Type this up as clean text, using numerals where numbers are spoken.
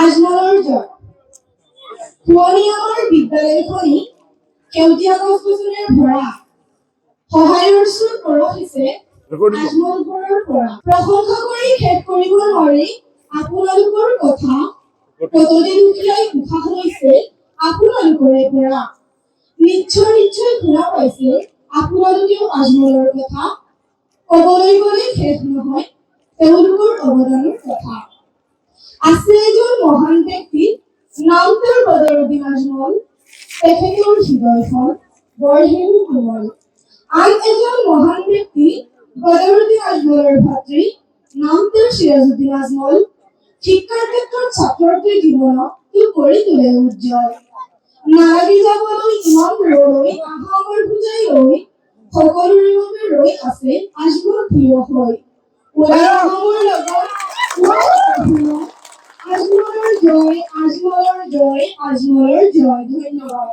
আজমলৰ জয় পুৰণি আমাৰ বিদ্যালয়খনি সেউজীয়া গছ-গছনিৰে ভৰা সহায়ৰ সুৰ বৰষিছে আজমলবোৰৰ পৰা প্ৰশংসা কৰি শেষ কৰিব নোৱাৰি আপোনালোকৰ কথা কতদিন দুখীয়াই উশাহ লৈছে আপোনালোকৰে পৰা নিশ্চয় শুনা পাইছে আপোনালোকেও আজমলৰ কথা ক'বলৈ গ'লে শেষ নহয় তেওঁলোকৰ অৱদানৰ কথা আছে এজন মহান ব্যক্তি নাম তেওঁৰ বদৰুদ্দিন আজমল তেখেতৰ হৃদয়খন বৰ হেনো কোমল আন এজন মহান ব্যক্তি বদৰুদ্দিন আজমলৰ ভাতৃ নাম তেওঁৰ সিৰাজউদ্দিন আজমল শিক্ষাৰ ক্ষেত্ৰত ছাত্ৰটিৰ জীৱনক তেওঁ কৰি তোলে উজ্জ্বল নালাগি যাবলৈ ইমান দূৰলৈ আহামৰ বুজাই লৈ সকলোৰে বাবে ৰৈ আছে আজমল প্ৰিয় হৈ ওলাই আহামৰ লগত আজমলৰ জয় ধন্যবাদ।